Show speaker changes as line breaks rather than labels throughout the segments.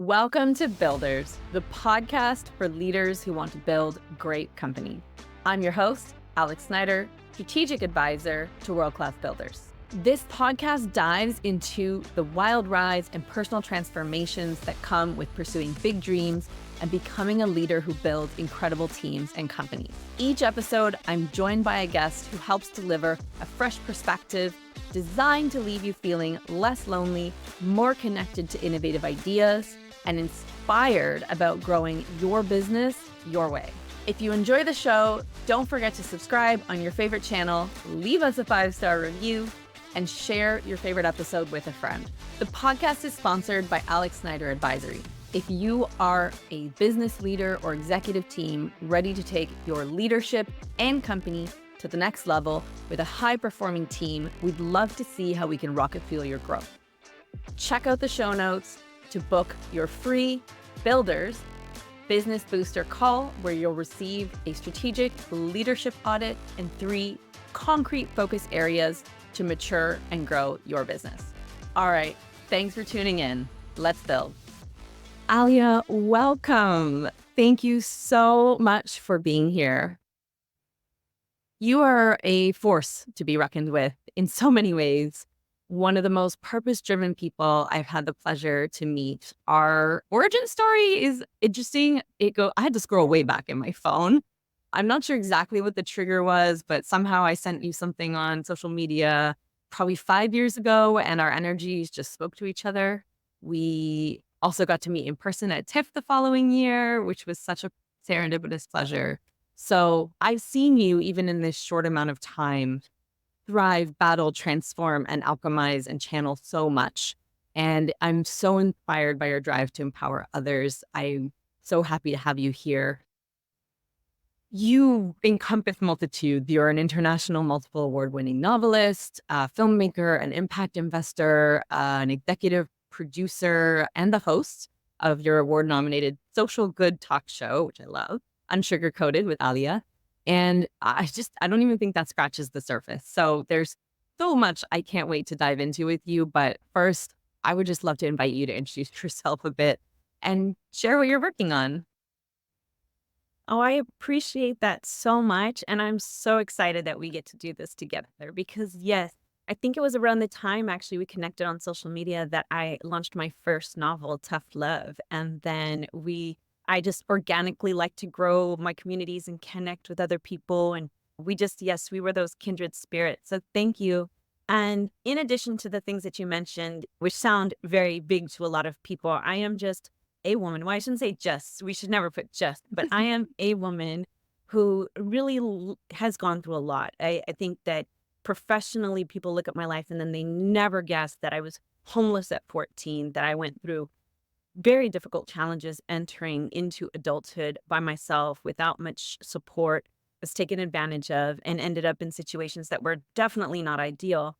Welcome to Builders, the podcast for leaders who want to build great company. I'm your host, Alex Snyder, strategic advisor to world-class builders. This podcast dives into the wild rides and personal transformations that come with pursuing big dreams and becoming a leader who builds incredible teams and companies. Each episode, I'm joined by a guest who helps deliver a fresh perspective designed to leave you feeling less lonely, more connected to innovative ideas, and inspired about growing your business your way. If you enjoy the show, don't forget to subscribe on your favorite channel, leave us a 5-star review, and share your favorite episode with a friend. The podcast is sponsored by Alex Snyder Advisory. If you are a business leader or executive team ready to take your leadership and company to the next level with a high-performing team, we'd love to see how we can rocket fuel your growth. Check out the show notes to book your free Builders Business Booster call, where you'll receive a strategic leadership audit and 3 concrete focus areas to mature and grow your business. All right, thanks for tuning in. Let's build. Aalia, welcome. Thank you so much for being here. You are a force to be reckoned with in so many ways. One of the most purpose-driven people I've had the pleasure to meet. Our origin story is interesting. I had to scroll way back in my phone. I'm not sure exactly what the trigger was, but somehow I sent you something on social media probably 5 years ago, and our energies just spoke to each other. We also got to meet in person at TIFF the following year, which was such a serendipitous pleasure. So I've seen you, even in this short amount of time, thrive, battle, transform, and alchemize and channel so much. And I'm so inspired by your drive to empower others. I'm so happy to have you here. You encompass multitude. You're an international multiple award-winning novelist, a filmmaker, an impact investor, an executive producer, and the host of your award-nominated social good talk show, which I love, UNSUGARCOATED with Aalia. And I don't even think that scratches the surface. So there's so much I can't wait to dive into with you. But first, I would just love to invite you to introduce yourself a bit and share what you're working on.
Oh, I appreciate that so much. And I'm so excited that we get to do this together because, yes, I think it was around the time actually we connected on social media that I launched my first novel, Tough Love. And then I just organically like to grow my communities and connect with other people. And yes, we were those kindred spirits. So thank you. And in addition to the things that you mentioned, which sound very big to a lot of people, I am just a woman. Well, I shouldn't say just, we should never put just, but I am a woman who really has gone through a lot. I think that professionally, people look at my life and then they never guess that I was homeless at 14, that I went through very difficult challenges entering into adulthood by myself without much support, was taken advantage of, and ended up in situations that were definitely not ideal.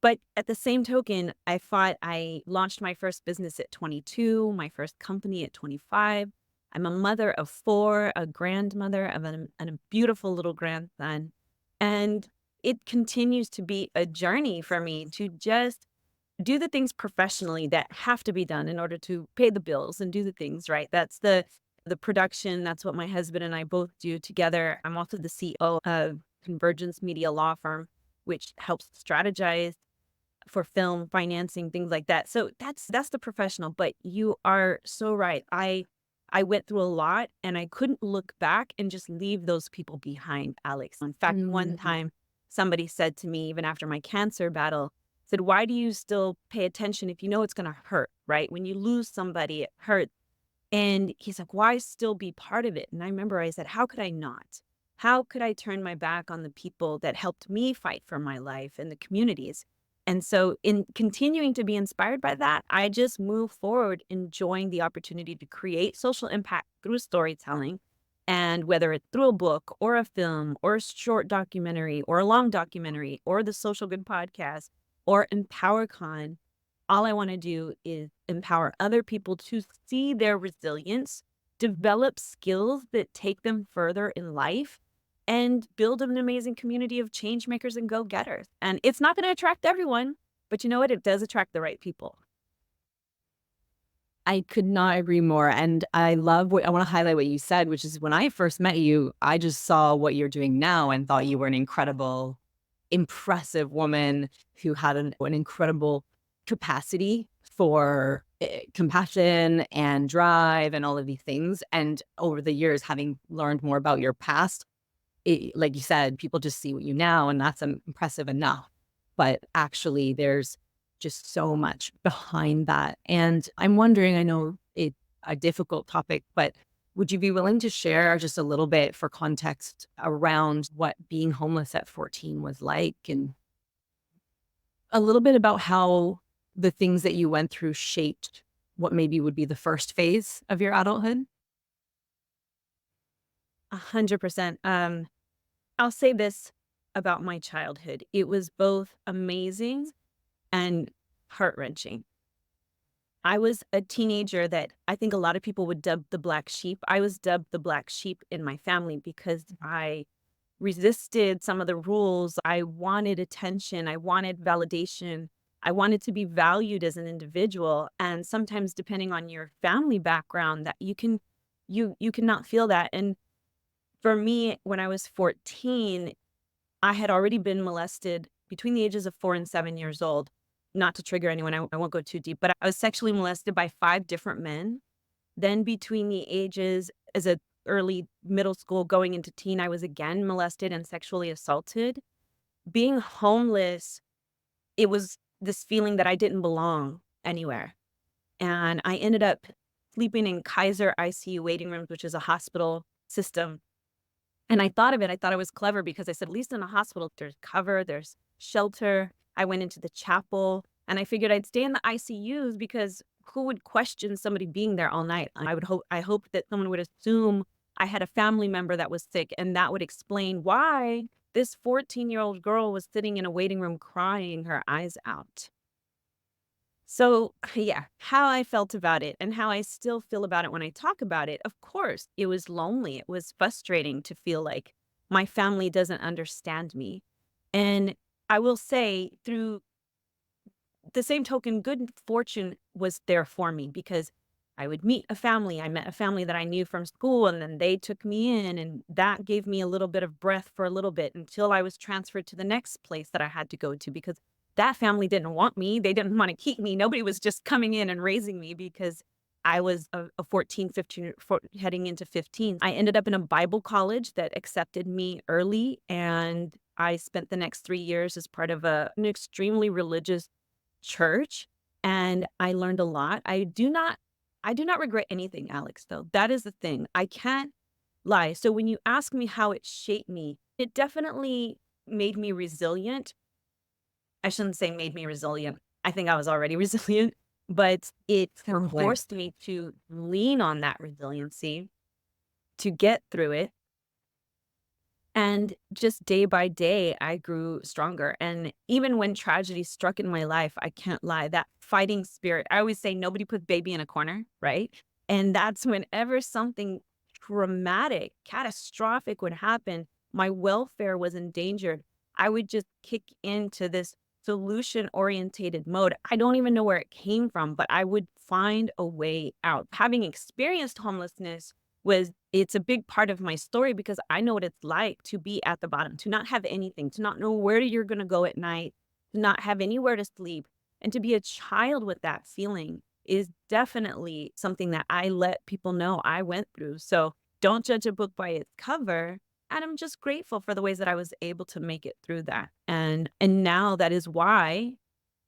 But at the same token, I launched my first business at 22, my first company at 25. I'm a mother of 4, a grandmother of a beautiful little grandson. And it continues to be a journey for me to just do the things professionally that have to be done in order to pay the bills and do the things right. That's the production. That's what my husband and I both do together. I'm also the CEO of Convergence Media Law Firm, which helps strategize for film financing, things like that. So that's the professional. But you are so right. I went through a lot and I couldn't look back and just leave those people behind, Alex. In fact, one time somebody said to me, even after my cancer battle, said, why do you still pay attention if you know it's going to hurt, right? When you lose somebody, it hurts. And he's like, why still be part of it? And I remember I said, how could I not? How could I turn my back on the people that helped me fight for my life and the communities? And so in continuing to be inspired by that, I just move forward, enjoying the opportunity to create social impact through storytelling. And whether it's through a book or a film or a short documentary or a long documentary or the Social Good podcast or EmpowerCon, all I want to do is empower other people to see their resilience, develop skills that take them further in life, and build an amazing community of change makers and go-getters. And it's not going to attract everyone, but you know what? It does attract the right people.
I could not agree more. And I love what I want to highlight what you said, which is when I first met you, I just saw what you're doing now and thought you were an incredible, impressive woman who had an incredible capacity for compassion and drive and all of these things. And over the years, having learned more about your past, like you said, people just see what you now, and that's impressive enough. But actually, there's just so much behind that. And I'm wondering, I know it's a difficult topic, but would you be willing to share just a little bit for context around what being homeless at 14 was like, and a little bit about how the things that you went through shaped what maybe would be the first phase of your adulthood?
100%. I'll say this about my childhood. It was both amazing and heart-wrenching. I was a teenager that I think a lot of people would dub the black sheep. I was dubbed the black sheep in my family because I resisted some of the rules. I wanted attention. I wanted validation. I wanted to be valued as an individual. And sometimes depending on your family background, that you cannot feel that. And for me, when I was 14, I had already been molested between the ages of 4 and 7 years old. Not to trigger anyone, I won't go too deep, but I was sexually molested by 5 different men. Then between the ages as a early middle school going into teen, I was again molested and sexually assaulted. Being homeless, it was this feeling that I didn't belong anywhere. And I ended up sleeping in Kaiser ICU waiting rooms, which is a hospital system. And I thought of it, I thought it was clever because I said, at least in a hospital, there's cover, there's shelter. I went into the chapel and I figured I'd stay in the ICUs because who would question somebody being there all night? I hoped that someone would assume I had a family member that was sick, and that would explain why this 14-year-old girl was sitting in a waiting room crying her eyes out. So, yeah, how I felt about it and how I still feel about it when I talk about it, of course, it was lonely. It was frustrating to feel like my family doesn't understand me. And I will say, through the same token, good fortune was there for me because I would meet a family. I met a family that I knew from school, and then they took me in, and that gave me a little bit of breath for a little bit until I was transferred to the next place that I had to go to because that family didn't want me. They didn't want to keep me. Nobody was just coming in and raising me because I was a 14, 15, heading into 15. I ended up in a Bible college that accepted me early, and I spent the next 3 years as part of an extremely religious church, and I learned a lot. I do not regret anything, Alex, though. That is the thing. I can't lie. So when you ask me how it shaped me, it definitely made me resilient. I shouldn't say made me resilient. I think I was already resilient, but it
Totally.
forced me to lean on that resiliency to get through it. And just day by day, I grew stronger. And even when tragedy struck in my life, I can't lie, that fighting spirit, I always say nobody puts baby in a corner, right? And that's whenever something traumatic, catastrophic would happen, my welfare was endangered. I would just kick into this solution orientated mode. I don't even know where it came from, but I would find a way out. Having experienced homelessness it's a big part of my story because I know what it's like to be at the bottom, to not have anything, to not know where you're going to go at night, to not have anywhere to sleep. And to be a child with that feeling is definitely something that I let people know I went through. So don't judge a book by its cover. And I'm just grateful for the ways that I was able to make it through that. And now that is why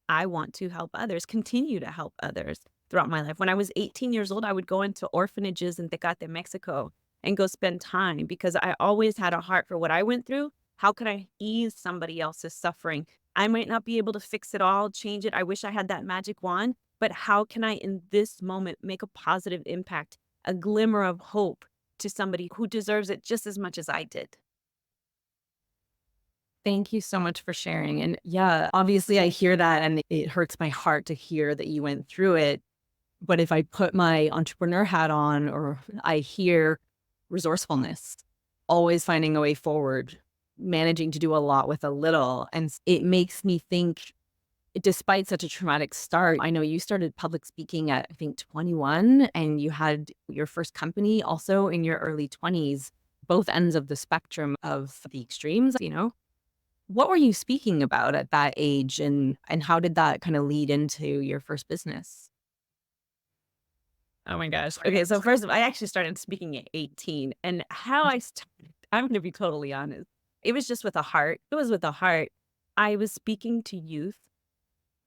I want to help others, continue to help others throughout my life. When I was 18 years old, I would go into orphanages in Tecate, Mexico, and go spend time because I always had a heart for what I went through. How could I ease somebody else's suffering? I might not be able to fix it all, change it. I wish I had that magic wand, but how can I, in this moment, make a positive impact, a glimmer of hope to somebody who deserves it just as much as I did?
Thank you so much for sharing. And yeah, obviously I hear that and it hurts my heart to hear that you went through it. But if I put my entrepreneur hat on, or I hear resourcefulness, always finding a way forward, managing to do a lot with a little. And it makes me think despite such a traumatic start, I know you started public speaking at, I think, 21, and you had your first company also in your early 20s, both ends of the spectrum of the extremes, you know? What were you speaking about at that age, and how did that kind of lead into your first business?
Oh my gosh. Okay, so first of all, I actually started speaking at 18, and how I started, I'm gonna be totally honest. It was just with a heart. It was with a heart. I was speaking to youth,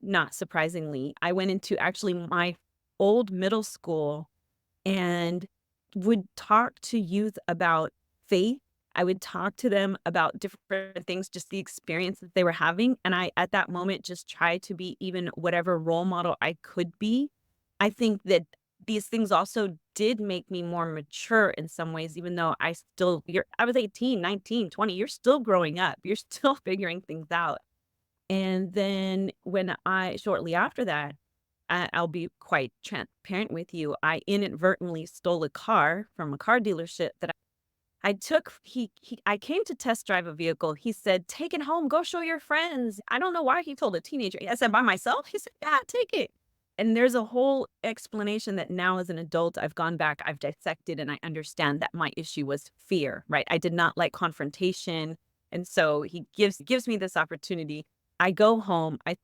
not surprisingly. I went into actually my old middle school and would talk to youth about faith. I would talk to them about different things, just the experience that they were having. And I, at that moment, just tried to be even whatever role model I could be. I think that these things also did make me more mature in some ways, even though I was 18, 19, 20. You're still growing up. You're still figuring things out. And then shortly after that, I'll be quite transparent with you. I inadvertently stole a car from a car dealership that I took. I came to test drive a vehicle. He said, "Take it home. Go show your friends." I don't know why he told a teenager. I said, "By myself?" He said, "Yeah, take it." And there's a whole explanation that now as an adult, I've gone back, I've dissected, and I understand that my issue was fear, right? I did not like confrontation. And so he gives me this opportunity. I go home. I'm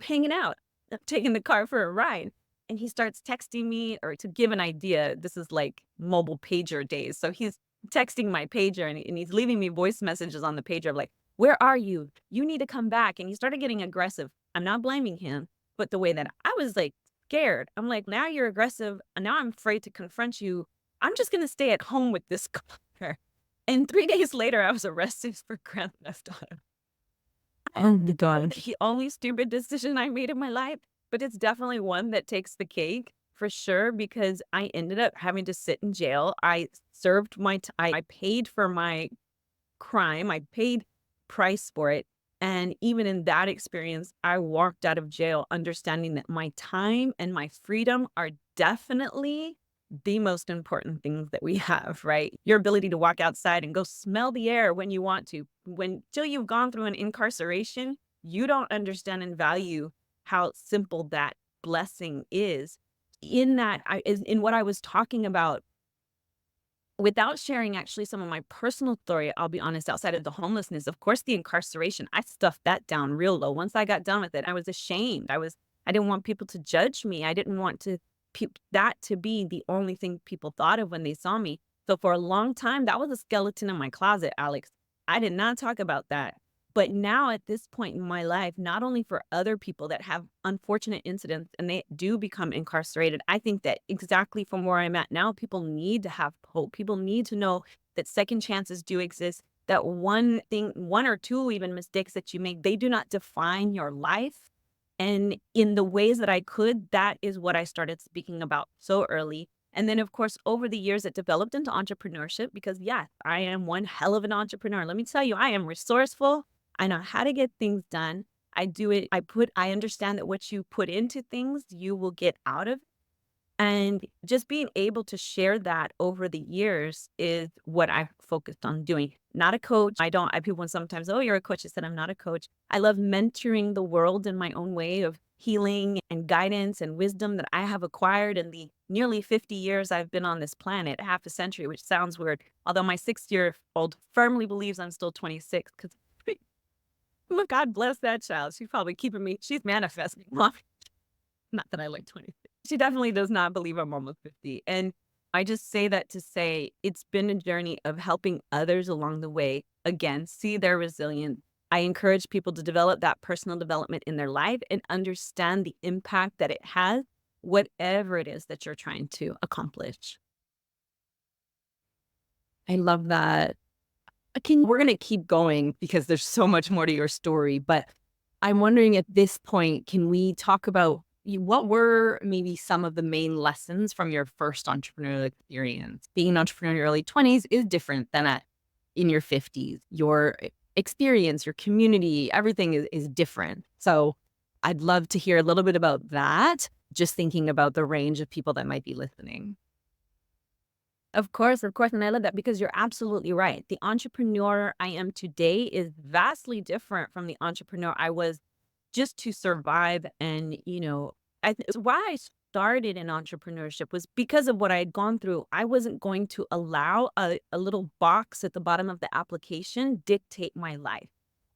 hanging out. I'm taking the car for a ride. And he starts texting me, or to give an idea, this is like mobile pager days. So he's texting my pager, and he's leaving me voice messages on the pager of like, "Where are you? You need to come back." And he started getting aggressive. I'm not blaming him, but the way that I was like scared, I'm like, "Now you're aggressive, and now I'm afraid to confront you. I'm just gonna stay at home with this car." And 3 days later, I was arrested for grand theft auto.
Oh my God.
The only stupid decision I made in my life, but it's definitely one that takes the cake for sure, because I ended up having to sit in jail. I served I paid for my crime. I paid price for it. And even in that experience, I walked out of jail understanding that my time and my freedom are definitely the most important things that we have, right? Your ability to walk outside and go smell the air when you want to. When till you've gone through an incarceration, you don't understand and value how simple that blessing is. In what I was talking about, without sharing actually some of my personal story, I'll be honest, outside of the homelessness, of course, the incarceration, I stuffed that down real low. Once I got done with it, I was ashamed. I didn't want people to judge me. I didn't want that to be the only thing people thought of when they saw me. So for a long time, that was a skeleton in my closet, Alex. I did not talk about that. But now at this point in my life, not only for other people that have unfortunate incidents and they do become incarcerated, I think that exactly from where I'm at now, people need to have hope. People need to know that second chances do exist, that one or two even mistakes that you make, they do not define your life. And in the ways that I could, that is what I started speaking about so early. And then, of course, over the years, it developed into entrepreneurship because, yeah, I am one hell of an entrepreneur. Let me tell you, I am resourceful. I know how to get things done. I do it. I understand that what you put into things, you will get out of. And just being able to share that over the years is what I've focused on doing. Not a coach. People sometimes, "Oh, you're a coach." I said, "I'm not a coach." I love mentoring the world in my own way of healing and guidance and wisdom that I have acquired in the nearly 50 years I've been on this planet, half a century, which sounds weird. Although my 6-year-old firmly believes I'm still 26 because look, God bless that child. She's probably she's manifesting. Not that I look 26. She definitely does not believe I'm almost 50. And I just say that to say it's been a journey of helping others along the way, again, see their resilience. I encourage people to develop that personal development in their life and understand the impact that it has, whatever it is that you're trying to accomplish.
I love that. We're going to keep going because there's so much more to your story, but I'm wondering at this point, can we talk about what were maybe some of the main lessons from your first entrepreneurial experience? Being an entrepreneur in your early 20s is different than in your 50s. Your experience, your community, everything is different. So I'd love to hear a little bit about that, just thinking about the range of people that might be listening.
Of course, of course. And I love that because you're absolutely right. The entrepreneur I am today is vastly different from the entrepreneur I was just to survive. And, why I started in entrepreneurship was because of what I had gone through. I wasn't going to allow a little box at the bottom of the application dictate my life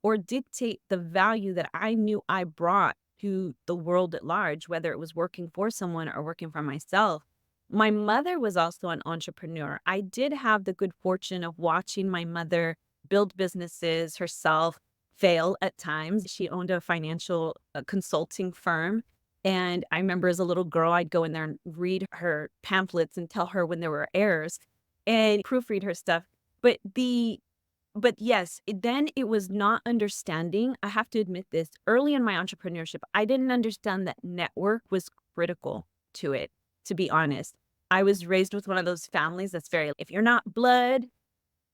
or dictate the value that I knew I brought to the world at large, whether it was working for someone or working for myself. My mother was also an entrepreneur. I did have the good fortune of watching my mother build businesses herself, fail at times. She owned a financial consulting firm. And I remember as a little girl, I'd go in there and read her pamphlets and tell her when there were errors and proofread her stuff. But yes, then it was not understanding. I have to admit this. Early in my entrepreneurship, I didn't understand that network was critical to it, to be honest. I was raised with one of those families that's very, if you're not blood,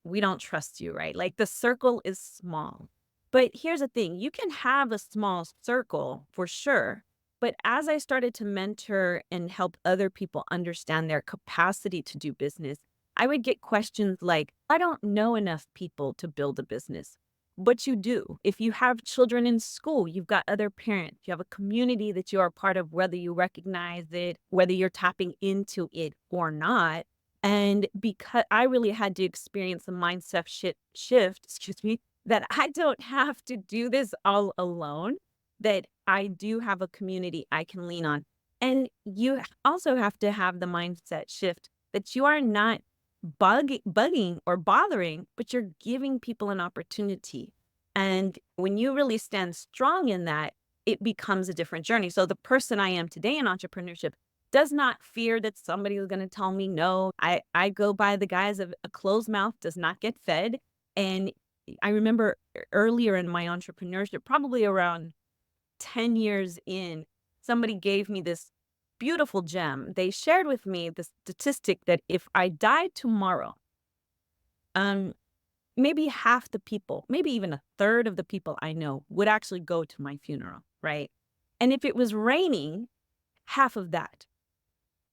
we don't trust you, right? Like the circle is small. But here's the thing, you can have a small circle for sure. But as I started to mentor and help other people understand their capacity to do business, I would get questions like, I don't know enough people to build a business. But you do. If you have children in school, you've got other parents, you have a community that you are part of, whether you recognize it, whether you're tapping into it or not. And because I really had to experience a mindset shift, excuse me, that I don't have to do this all alone, that I do have a community I can lean on. And you also have to have the mindset shift that you are not bugging or bothering, but you're giving people an opportunity. And when you really stand strong in that, it becomes a different journey. So the person I am today in entrepreneurship does not fear that somebody is going to tell me no. I go by the guise of a closed mouth does not get fed. And I remember earlier in my entrepreneurship, probably around 10 years in, somebody gave me this beautiful gem. They shared with me the statistic that if I died tomorrow, maybe half the people, maybe even a third of the people I know would actually go to my funeral, right? And if it was raining, half of that.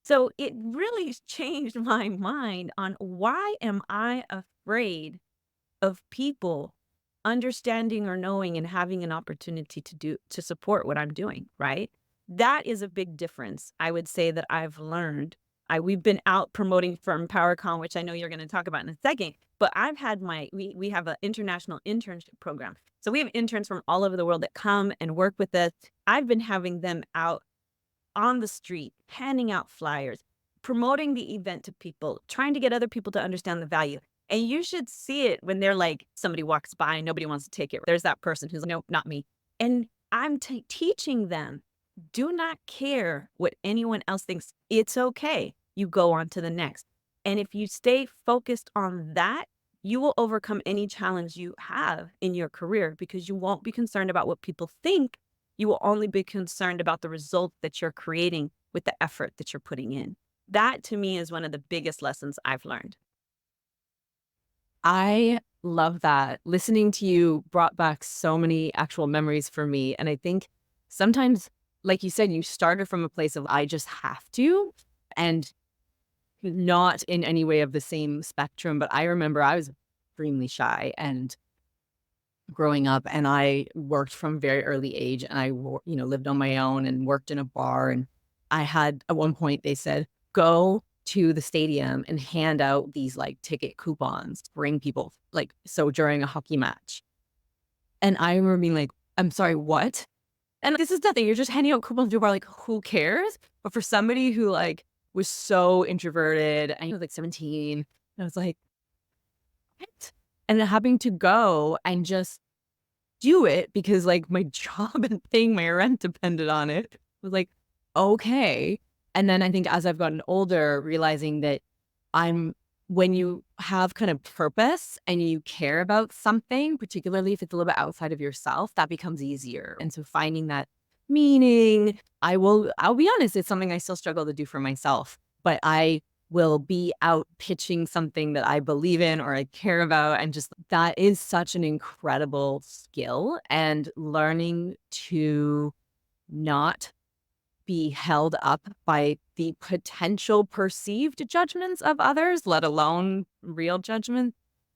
So it really changed my mind on why am I afraid of people understanding or knowing and having an opportunity to support what I'm doing, right? That is a big difference, I would say, that I've learned. We've been out promoting from PowerCon, which I know you're going to talk about in a second, but I've had we have an international internship program. So we have interns from all over the world that come and work with us. I've been having them out on the street, handing out flyers, promoting the event to people, trying to get other people to understand the value. And you should see it when they're like, somebody walks by and nobody wants to take it. There's that person who's like, nope, not me. And I'm teaching them, do not care what anyone else thinks. It's okay. You go on to the next. And if you stay focused on that, you will overcome any challenge you have in your career because you won't be concerned about what people think. You will only be concerned about the result that you're creating with the effort that you're putting in. That to me is one of the biggest lessons I've learned.
I love that. Listening to you brought back so many actual memories for me. And I think sometimes, like you said, you started from a place of I just have to, and not in any way of the same spectrum. But I remember I was extremely shy and growing up, and I worked from very early age, and I lived on my own and worked in a bar. And I had, at one point they said, go to the stadium and hand out these like ticket coupons, bring people, like, so during a hockey match. And I remember being like, I'm sorry, what? And this is nothing. You're just handing out coupons to people, like, who cares? But for somebody who like was so introverted, I was like 17, I was like, what? And then having to go and just do it because like my job and paying my rent depended on it, was like, okay. And then I think as I've gotten older, realizing that when you have kind of purpose and you care about something, particularly if it's a little bit outside of yourself, that becomes easier. And so finding that meaning, I'll be honest, it's something I still struggle to do for myself, but I will be out pitching something that I believe in or I care about. And just that is such an incredible skill, and learning to not be held up by the potential perceived judgments of others, let alone real judgment.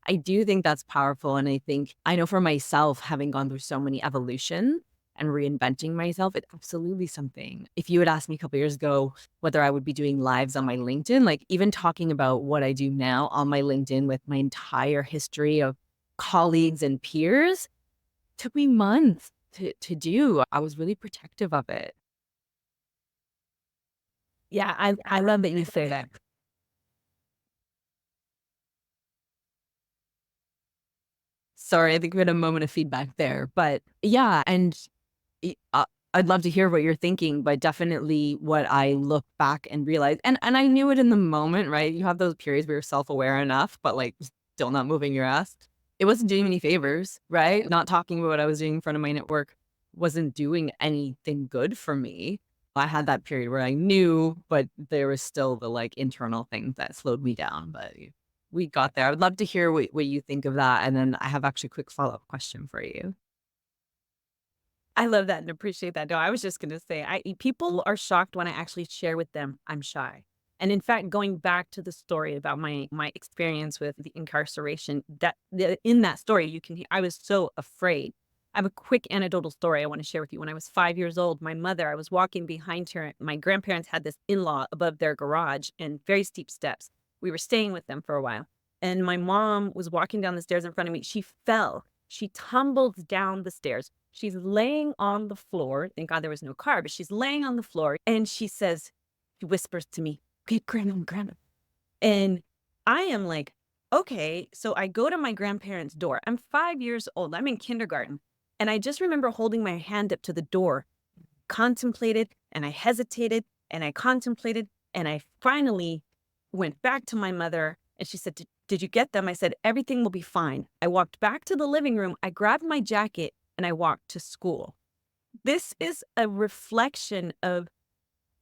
I do think that's powerful. And I know for myself, having gone through so many evolution and reinventing myself, it's absolutely something. If you had asked me a couple years ago whether I would be doing lives on my LinkedIn, like even talking about what I do now on my LinkedIn with my entire history of colleagues and peers, took me months to do. I was really protective of it.
Yeah, I love that you say that.
Sorry, I think we had a moment of feedback there, but yeah, and I I'd love to hear what you're thinking, but definitely what I look back and realize, and I knew it in the moment, right? You have those periods where you're self-aware enough, but like still not moving your ass. It wasn't doing me any favors, right? Not talking about what I was doing in front of my network wasn't doing anything good for me. I had that period where I knew, but there was still the like internal things that slowed me down. But we got there. I would love to hear what you think of that. And then I have actually a quick follow-up question for you.
I love that and appreciate that. No, I was just gonna say, people are shocked when I actually share with them I'm shy. And in fact, going back to the story about my experience with the incarceration, in that story, you can hear I was so afraid. I have a quick anecdotal story I want to share with you. When I was 5 years old, my mother, I was walking behind her. My grandparents had this in-law above their garage and very steep steps. We were staying with them for a while. And my mom was walking down the stairs in front of me. She fell. She tumbled down the stairs. She's laying on the floor. Thank God there was no car, but she's laying on the floor and she whispers to me, "Okay, grandma, grandma." And I am like, okay. So I go to my grandparents' door. I'm 5 years old. I'm in kindergarten. And I just remember holding my hand up to the door, contemplated, and I hesitated, and I contemplated, and I finally went back to my mother and she said, "Did you get them?" I said, "Everything will be fine." I walked back to the living room. I grabbed my jacket and I walked to school. This is a reflection of,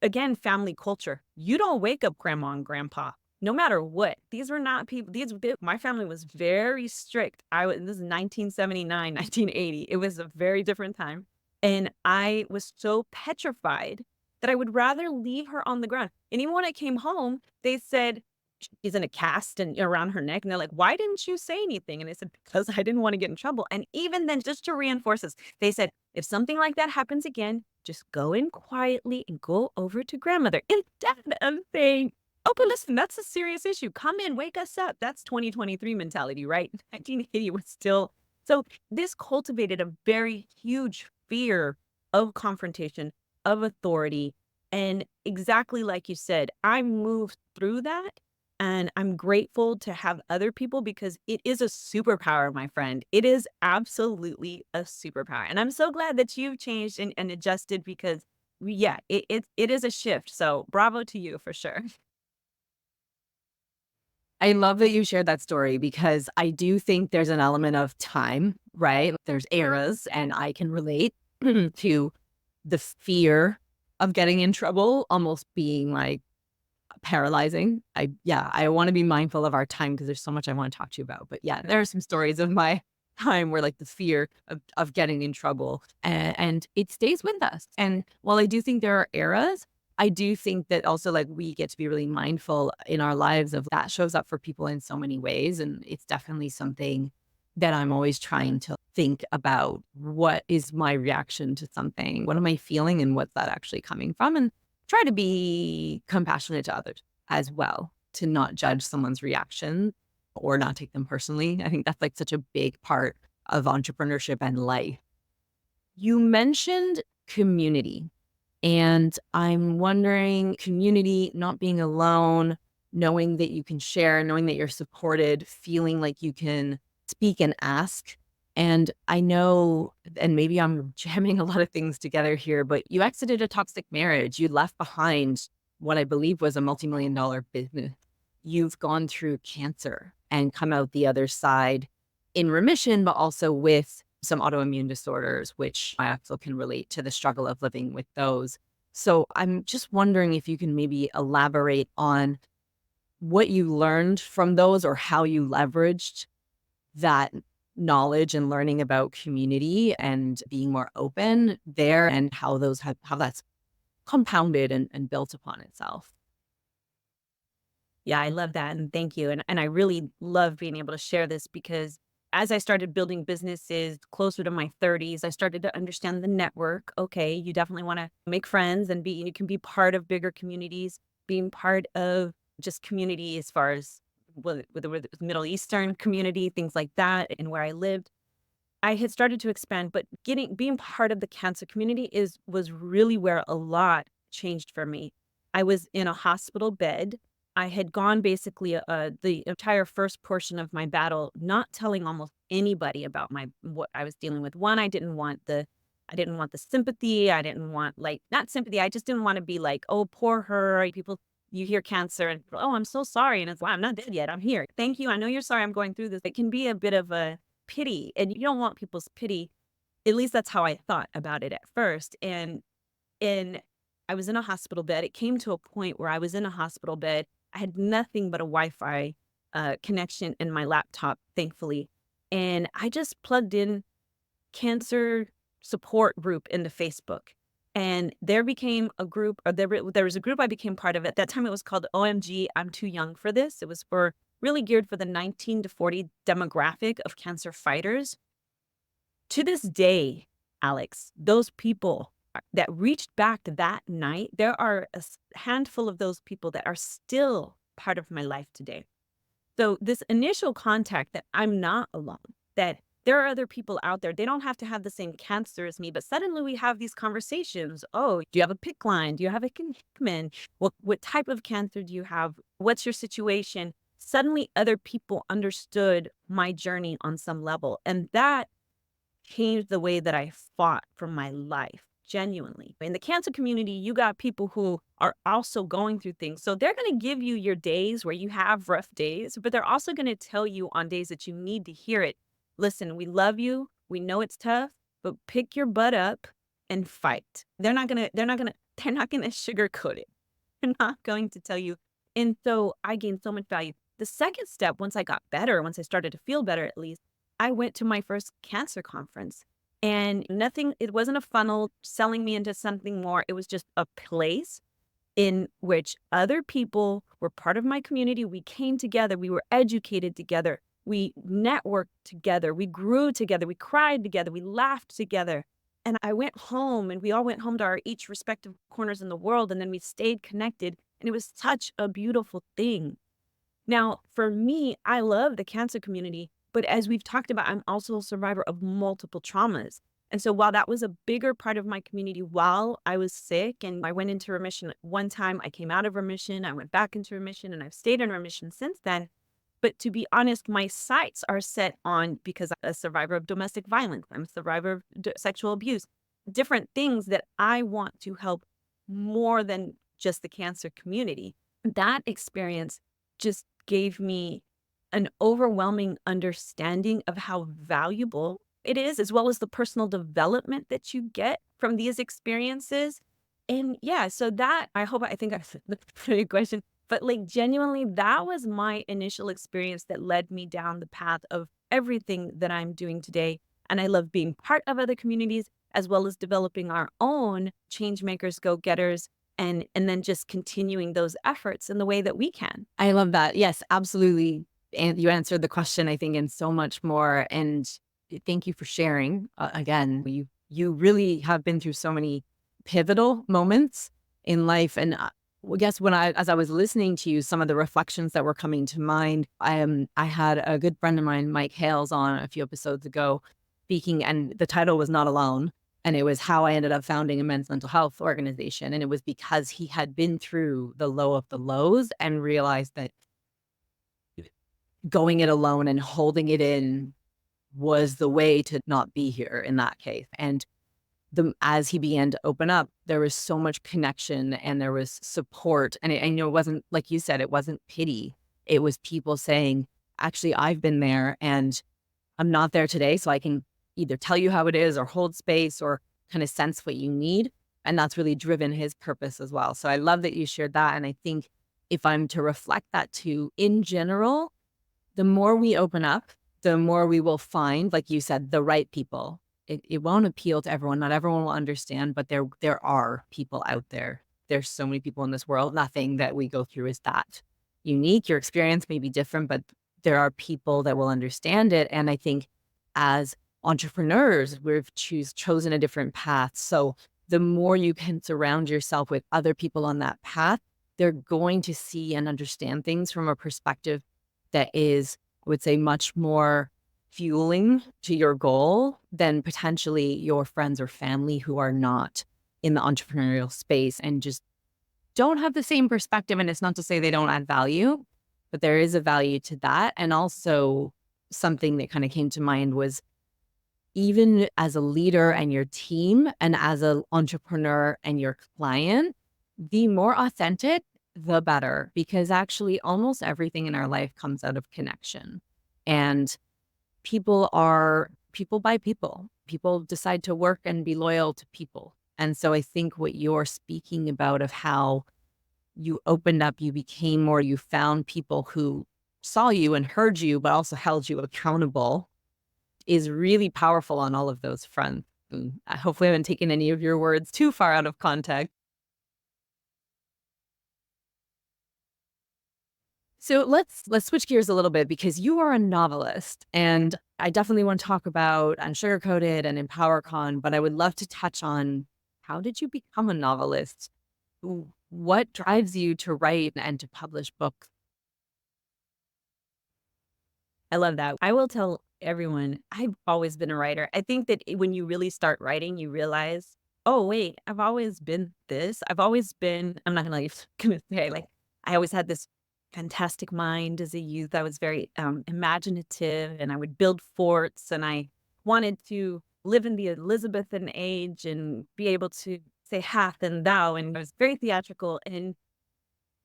again, family culture. You don't wake up grandma and grandpa, no matter what. These were not people, my family was very strict. This is 1979, 1980. It was a very different time. And I was so petrified that I would rather leave her on the ground. And even when I came home, they said, "She's in a cast and around her neck." And they're like, "Why didn't you say anything?" And I said, "Because I didn't want to get in trouble." And even then, just to reinforce this, they said, "If something like that happens again, just go in quietly and go over to grandmother." Instead of saying, "Oh, but listen, that's a serious issue. Come in, wake us up." That's 2023 mentality, right? 1980 was still. So this cultivated a very huge fear of confrontation, of authority. And exactly like you said, I moved through that and I'm grateful to have other people because it is a superpower, my friend. It is absolutely a superpower. And I'm so glad that you've changed and adjusted because yeah, it is a shift. So bravo to you for sure.
I love that you shared that story because I do think there's an element of time, right? There's eras, and I can relate to the fear of getting in trouble almost being like paralyzing. I want to be mindful of our time because there's so much I want to talk to you about. But yeah, there are some stories of my time where like the fear of getting in trouble and it stays with us. And while I do think there are eras, I do think that also like we get to be really mindful in our lives of that shows up for people in so many ways. And it's definitely something that I'm always trying to think about. What is my reaction to something? What am I feeling and what's that actually coming from? And try to be compassionate to others as well, to not judge someone's reaction or not take them personally. I think that's like such a big part of entrepreneurship and life. You mentioned community, and I'm wondering community, not being alone, knowing that you can share, knowing that you're supported, feeling like you can speak and ask. And I know, and maybe I'm jamming a lot of things together here, but you exited a toxic marriage. You left behind what I believe was a multi-million-dollar business. You've gone through cancer and come out the other side in remission, but also with some autoimmune disorders, which I also can relate to the struggle of living with those. So I'm just wondering if you can maybe elaborate on what you learned from those or how you leveraged that knowledge and learning about community and being more open there and how those have how that's compounded and built upon itself.
Yeah, I love that, and thank you, and I really love being able to share this because as I started building businesses closer to my 30s, I started to understand the network. Okay, you definitely want to make friends and you can be part of bigger communities, being part of just community as far as whether it was Middle Eastern community, things like that, and where I lived. I had started to expand, but being part of the cancer community was really where a lot changed for me. I was in a hospital bed. I had gone basically the entire first portion of my battle, not telling almost anybody about my what I was dealing with. One, I didn't want the sympathy. I didn't want like not sympathy. I just didn't want to be like, oh, poor her. People, you hear cancer and oh, I'm so sorry, and it's why I'm not dead yet. I'm here. Thank you. I know you're sorry. I'm going through this. It can be a bit of a pity, and you don't want people's pity. At least that's how I thought about it at first. And I was in a hospital bed. It came to a point where I was in a hospital bed. I had nothing but a Wi-Fi connection in my laptop, thankfully. And I just plugged in cancer support group into Facebook. And there became a group, or there was a group I became part of. At that time, it was called OMG, I'm Too Young for This. It was for really geared for the 19 to 40 demographic of cancer fighters. To this day, Alex, those people that reached back to that night, there are a handful of those people that are still part of my life today. So this initial contact that I'm not alone, that there are other people out there. They don't have to have the same cancer as me, but suddenly we have these conversations. Oh, do you have a PIC line? Do you have a Hickman? What type of cancer do you have? What's your situation? Suddenly other people understood my journey on some level. And that changed the way that I fought for my life, genuinely. In the cancer community, you got people who are also going through things. So they're going to give you your days where you have rough days, but they're also going to tell you on days that you need to hear it. Listen, we love you. We know it's tough, but pick your butt up and fight. They're not going to sugarcoat it. They're not going to tell you. And so I gained so much value. The second step, once I got better, once I started to feel better at least, I went to my first cancer conference, and it wasn't a funnel selling me into something more. It was just a place in which other people were part of my community. We came together. We were educated together. We networked together. We grew together. We cried together. We laughed together. And I went home, and we all went home to our each respective corners in the world. And then we stayed connected. And it was such a beautiful thing. Now, for me, I love the cancer community. But as we've talked about, I'm also a survivor of multiple traumas. And so while that was a bigger part of my community while I was sick and I went into remission one time, I came out of remission, I went back into remission, and I've stayed in remission since then. But to be honest, my sights are set on, because I'm a survivor of domestic violence, I'm a survivor of sexual abuse, different things that I want to help more than just the cancer community. That experience just gave me an overwhelming understanding of how valuable it is, as well as the personal development that you get from these experiences. And yeah, so that I think I said the pretty question, but like genuinely, that was my initial experience that led me down the path of everything that I'm doing today. And I love being part of other communities, as well as developing our own change makers, go-getters, and then just continuing those efforts in the way that we can.
I love that. Yes, absolutely. And you answered the question, I think, and so much more. And thank you for sharing. Again, you really have been through so many pivotal moments in life. And I guess as I was listening to you, some of the reflections that were coming to mind, I had a good friend of mine, Mike Hales, on a few episodes ago speaking, and the title was Not Alone. And it was how I ended up founding a men's mental health organization. And it was because he had been through the low of the lows and realized that going it alone and holding it in was the way to not be here in that case. And as he began to open up, there was so much connection and there was support. And I know it wasn't, like you said, it wasn't pity. It was people saying, actually, I've been there and I'm not there today. So I can either tell you how it is or hold space or kind of sense what you need. And that's really driven his purpose as well. So I love that you shared that. And I think if I'm to reflect that too, in general, the more we open up, the more we will find, like you said, the right people. It won't appeal to everyone. Not everyone will understand, but there are people out there. There's so many people in this world. Nothing that we go through is that unique. Your experience may be different, but there are people that will understand it. And I think as entrepreneurs, we've chosen a different path. So the more you can surround yourself with other people on that path, they're going to see and understand things from a perspective that is, I would say, much more fueling to your goal than potentially your friends or family who are not in the entrepreneurial space and just don't have the same perspective. And it's not to say they don't add value, but there is a value to that. And also something that kind of came to mind was, even as a leader and your team and as an entrepreneur and your client, the more authentic, the better, because actually almost everything in our life comes out of connection. And people are people by people. People decide to work and be loyal to people. And so I think what you're speaking about of how you opened up, you became more, you found people who saw you and heard you, but also held you accountable is really powerful on all of those fronts. And hopefully I haven't taken any of your words too far out of context. So let's switch gears a little bit, because you are a novelist, and I definitely want to talk about UnSugarCoated and EmpowerCon, but I would love to touch on, how did you become a novelist? What drives you to write and to publish books?
I love that. I will tell everyone, I've always been a writer. I think that when you really start writing, you realize, oh, wait, I've always been this. I've always been, I'm not gonna say, like, I always had this fantastic mind as a youth. I was very imaginative, and I would build forts, and I wanted to live in the Elizabethan age and be able to say hath and thou. And I was very theatrical.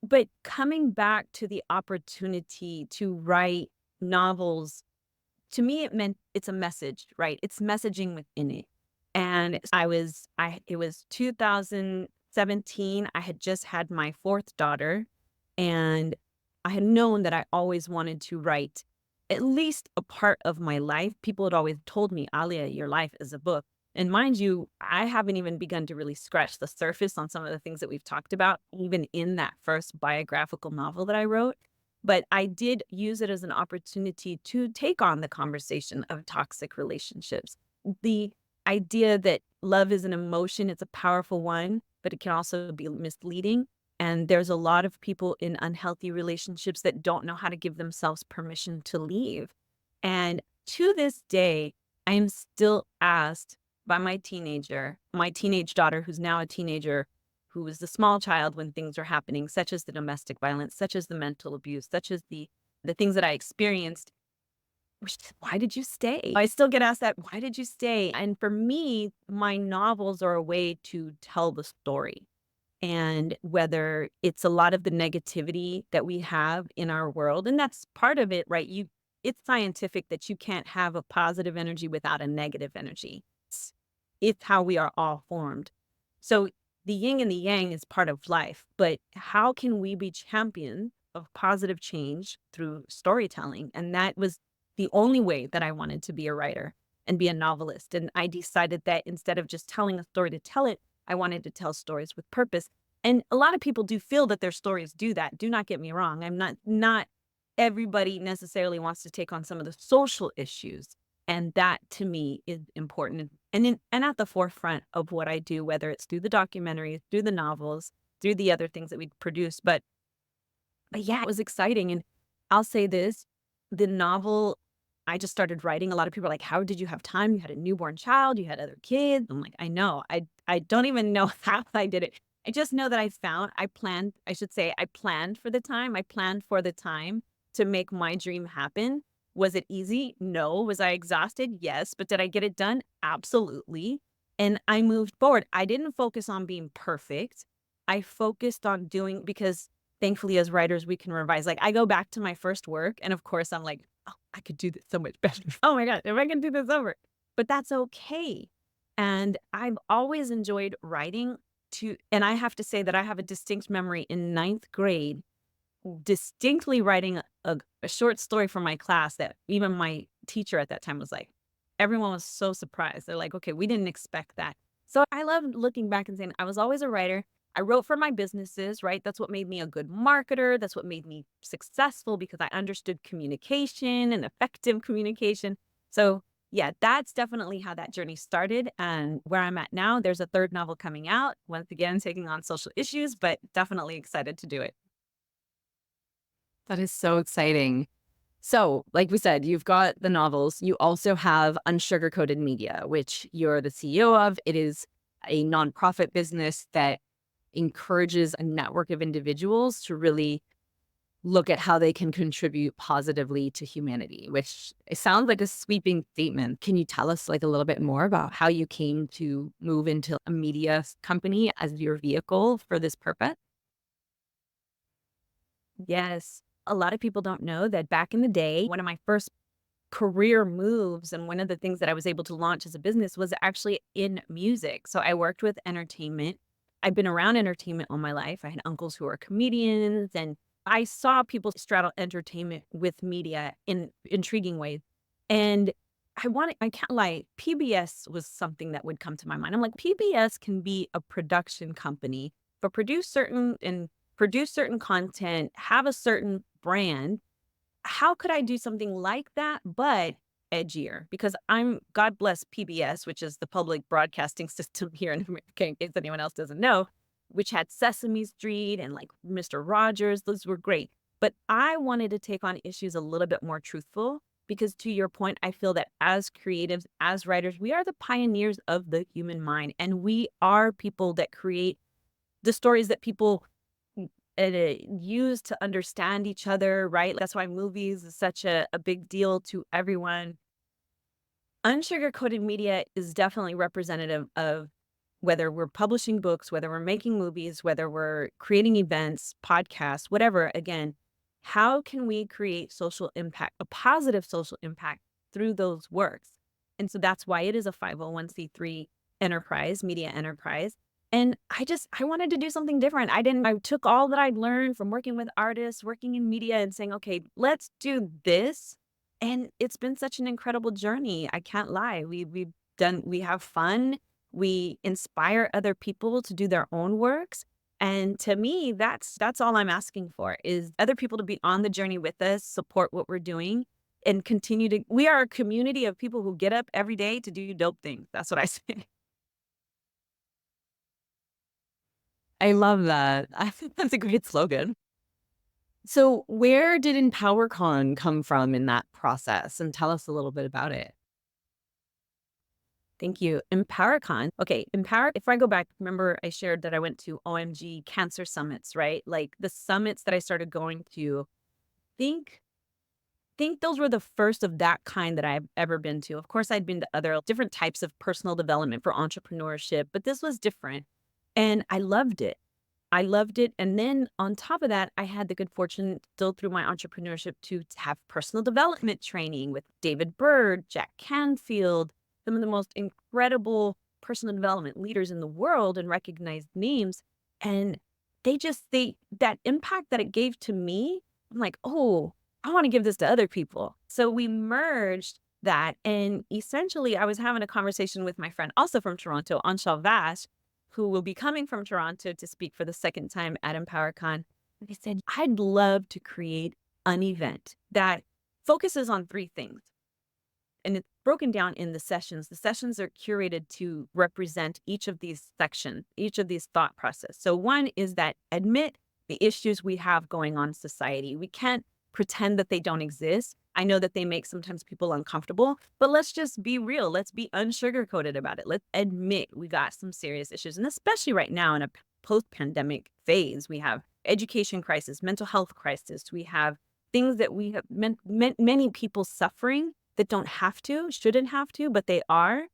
But coming back to the opportunity to write novels, to me, it meant it's a message, right? It's messaging within it. And it was 2017. I had just had my fourth daughter, and I had known that I always wanted to write at least a part of my life. People had always told me, Alia, your life is a book. And mind you, I haven't even begun to really scratch the surface on some of the things that we've talked about, even in that first biographical novel that I wrote. But I did use it as an opportunity to take on the conversation of toxic relationships. The idea that love is an emotion, it's a powerful one, but it can also be misleading. And there's a lot of people in unhealthy relationships that don't know how to give themselves permission to leave. And to this day, I am still asked by my teenage daughter, who's now a teenager, who was the small child when things are happening, such as the domestic violence, such as the mental abuse, such as the things that I experienced. Why did you stay? I still get asked that, why did you stay? And for me, my novels are a way to tell the story. And whether it's a lot of the negativity that we have in our world, and that's part of it, right? It's scientific that you can't have a positive energy without a negative energy. It's how we are all formed. So the yin and the yang is part of life, but how can we be champions of positive change through storytelling? And that was the only way that I wanted to be a writer and be a novelist. And I decided that instead of just telling a story to tell it, I wanted to tell stories with purpose. And a lot of people do feel that their stories do that. Do not get me wrong. Not everybody necessarily wants to take on some of the social issues. And that to me is important and at the forefront of what I do, whether it's through the documentaries, through the novels, through the other things that we produce. But yeah, it was exciting. And I'll say this, the novel, I just started writing. A lot of people are like, how did you have time? You had a newborn child, you had other kids. I'm like, I know. I don't even know how I did it. I just know that I planned for the time. I planned for the time to make my dream happen. Was it easy? No. Was I exhausted? Yes. But did I get it done? Absolutely. And I moved forward. I didn't focus on being perfect. I focused on doing, because thankfully as writers, we can revise. Like, I go back to my first work, and of course I'm like, oh, I could do this so much better. Oh my God, if I can do this over. But that's okay. And I've always enjoyed writing and I have to say that I have a distinct memory in ninth grade, distinctly writing a short story for my class that even my teacher at that time was like, everyone was so surprised. They're like, okay, we didn't expect that. So I love looking back and saying I was always a writer. I wrote for my businesses, right? That's what made me a good marketer. That's what made me successful because I understood communication and effective communication. So, yeah, that's definitely how that journey started. And where I'm at now, there's a third novel coming out, once again, taking on social issues, but definitely excited to do it.
That is so exciting. So, like we said, you've got the novels. You also have Unsugarcoated Media, which you're the CEO of. It is a nonprofit business that encourages a network of individuals to really look at how they can contribute positively to humanity, which it sounds like a sweeping statement. Can you tell us like a little bit more about how you came to move into a media company as your vehicle for this purpose?
Yes. A lot of people don't know that back in the day, one of my first career moves and one of the things that I was able to launch as a business was actually in music. So I worked with entertainment. I've been around entertainment all my life. I had uncles who were comedians, and I saw people straddle entertainment with media in intriguing ways. And I can't lie, PBS was something that would come to my mind. I'm like, PBS can be a production company, but produce certain content, have a certain brand. How could I do something like that, but edgier? Because God bless PBS, which is the public broadcasting system here in America, in case anyone else doesn't know, which had Sesame Street and like Mr. Rogers. Those were great. But I wanted to take on issues a little bit more truthful because, to your point, I feel that as creatives, as writers, we are the pioneers of the human mind. And we are people that create the stories that people use to understand each other, right? That's why movies is such a big deal to everyone. Unsugarcoated media is definitely representative of whether we're publishing books, whether we're making movies, whether we're creating events, podcasts, whatever. Again, how can we create social impact, a positive social impact through those works? And so that's why it is a 501(c)(3) enterprise, media enterprise. And I wanted to do something different. I took all that I'd learned from working with artists, working in media, and saying, okay, let's do this. And it's been such an incredible journey. I can't lie. We have fun. We inspire other people to do their own works. And to me, that's all I'm asking for is other people to be on the journey with us, support what we're doing, and continue to. We are a community of people who get up every day to do dope things. That's what I say.
I love that. I think that's a great slogan. So, where did EmpowerCon come from in that process? And tell us a little bit about it.
Thank you. EmpowerCon. Okay, Empower. If I go back, remember I shared that I went to OMG cancer summits, right? Like the summits that I started going to. Think think those were the first of that kind that I've ever been to. Of course, I'd been to other different types of personal development for entrepreneurship, but this was different. And I loved it. I loved it. And then on top of that, I had the good fortune still through my entrepreneurship to have personal development training with David Bird, Jack Canfield, some of the most incredible personal development leaders in the world and recognized names. And that impact that it gave to me, I'm like, oh, I want to give this to other people. So we merged that. And essentially, I was having a conversation with my friend, also from Toronto, Anshal Vash, who will be coming from Toronto to speak for the second time at EmpowerCon. And they said, I'd love to create an event that focuses on three things. And it's broken down in the sessions. The sessions are curated to represent each of these sections, each of these thought process. So one is that admit the issues we have going on in society. We can't pretend that they don't exist. I know that they make sometimes people uncomfortable, but let's just be real. Let's be unsugarcoated about it. Let's admit we got some serious issues. And especially right now in a post-pandemic phase, we have education crisis, mental health crisis. We have things that we have many people suffering that don't have to, shouldn't have to, but they are.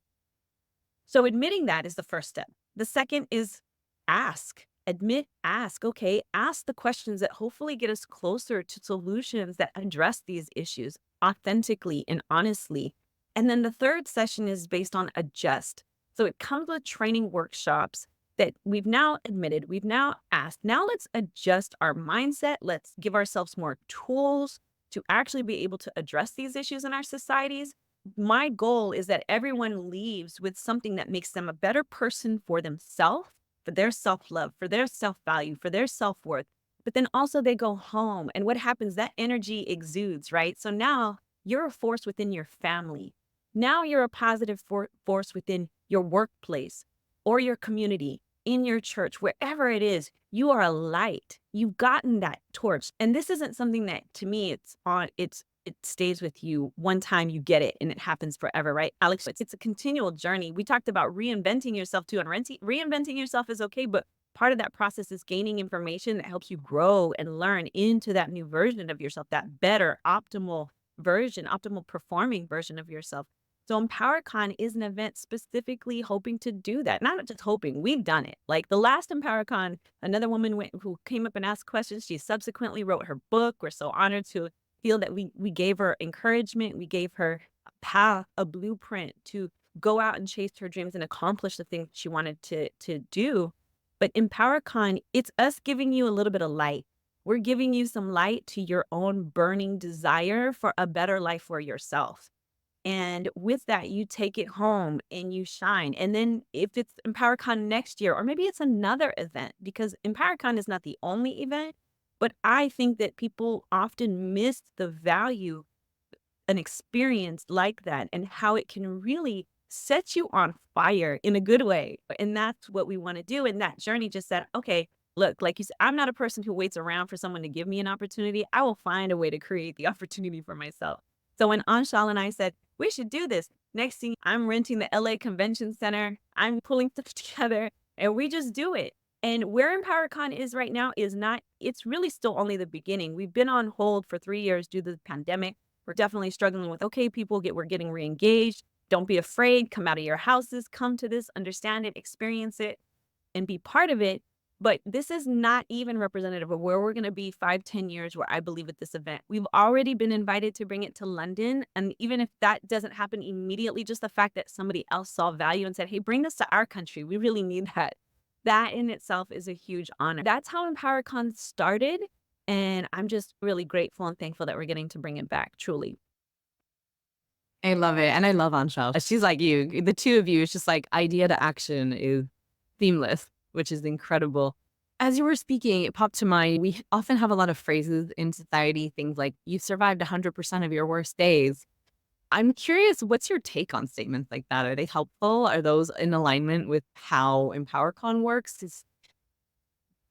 So admitting that is the first step. The second is ask, admit, ask. Okay, ask the questions that hopefully get us closer to solutions that address these issues authentically and honestly. And then the third session is based on adjust. So it comes with training workshops that we've now admitted, we've now asked. Now let's adjust our mindset. Let's give ourselves more tools to actually be able to address these issues in our societies. My goal is that everyone leaves with something that makes them a better person for themselves for their self-love, for their self-value, for their self-worth. But then also they go home, and what happens? That energy exudes, right? So now you're a force within your family. Now you're a positive force within your workplace or your community, in your church, wherever it is. You are a light. You've gotten that torch. And this isn't something that, to me, it stays with you one time, you get it and it happens forever, right? Alex, it's a continual journey. We talked about reinventing yourself too, and reinventing yourself is okay, but part of that process is gaining information that helps you grow and learn into that new version of yourself, that better, optimal version, optimal performing version of yourself. So EmpowerCon is an event specifically hoping to do that. Not just hoping, we've done it. Like the last EmpowerCon, another woman who came up and asked questions. She subsequently wrote her book. We're so honored to feel that we gave her encouragement. We gave her a path, a blueprint to go out and chase her dreams and accomplish the things she wanted to do. But EmpowerCon, it's us giving you a little bit of light. We're giving you some light to your own burning desire for a better life for yourself. And with that, you take it home and you shine. And then if it's EmpowerCon next year, or maybe it's another event, because EmpowerCon is not the only event, but I think that people often miss the value an experience like that and how it can really set you on fire in a good way. And that's what we want to do. And that journey just said, okay, look, like you said, I'm not a person who waits around for someone to give me an opportunity. I will find a way to create the opportunity for myself. So when Anshal and I said, we should do this, next thing I'm renting the LA Convention Center, I'm pulling stuff together, and we just do it. And where EmpowerCon is right now is not, it's really still only the beginning. We've been on hold for 3 years due to the pandemic. We're definitely struggling with, okay, we're getting re-engaged. Don't be afraid, come out of your houses, come to this, understand it, experience it, and be part of it. But this is not even representative of where we're going to be 5-10 years, where I believe at this event. We've already been invited to bring it to London. And even if that doesn't happen immediately, just the fact that somebody else saw value and said, hey, bring this to our country, we really need that. That in itself is a huge honor. That's how EmpowerCon started. And I'm just really grateful and thankful that we're getting to bring it back, truly.
I love it. And I love Anshel. She's like you. The two of you, it's just like idea to action is seamless, which is incredible. As you were speaking, it popped to mind. We often have a lot of phrases in society, things like, you survived 100% of your worst days. I'm curious, what's your take on statements like that? Are they helpful? Are those in alignment with how EmpowerCon works? It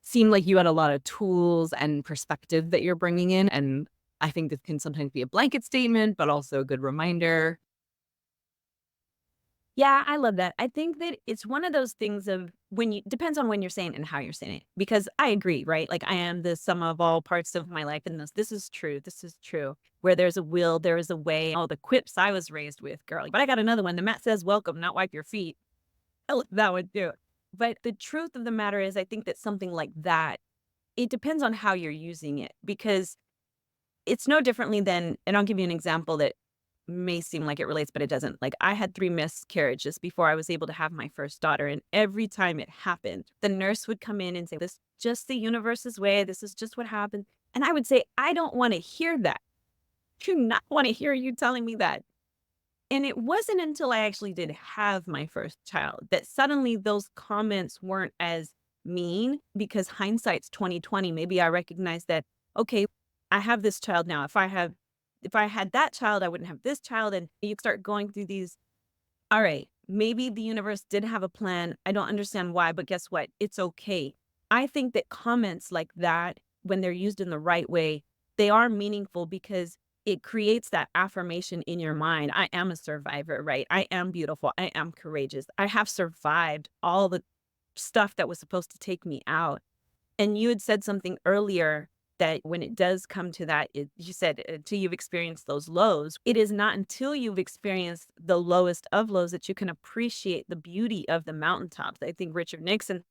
seemed like you had a lot of tools and perspective that you're bringing in. And I think this can sometimes be a blanket statement, but also a good reminder.
Yeah, I love that. I think that it's one of those things of depends on when you're saying it and how you're saying it. Because I agree, right? Like I am the sum of all parts of my life. And this is true. This is true. Where there's a will, there is a way. Oh, the quips I was raised with, girl. But I got another one. The mat says welcome, not wipe your feet. I love that one too. But the truth of the matter is, I think that something like that, it depends on how you're using it. Because it's no differently than, and I'll give you an example that may seem like it relates, but it doesn't. Like I had 3 miscarriages before I was able to have my first daughter. And every time it happened, the nurse would come in and say, this is just the universe's way. This is just what happened. And I would say, I don't want to hear that. I do not want to hear you telling me that. And it wasn't until I actually did have my first child that suddenly those comments weren't as mean, because hindsight's 2020. Maybe I recognized that, okay, I have this child now. If I had that child, I wouldn't have this child. And you start going through these, all right, maybe the universe did have a plan. I don't understand why, but guess what? It's okay. I think that comments like that, when they're used in the right way, they are meaningful because it creates that affirmation in your mind. I am a survivor, right? I am beautiful. I am courageous. I have survived all the stuff that was supposed to take me out. And you had said something earlier that when it does come to that, you said until you've experienced those lows, it is not until you've experienced the lowest of lows that you can appreciate the beauty of the mountaintops. I think Richard Nixon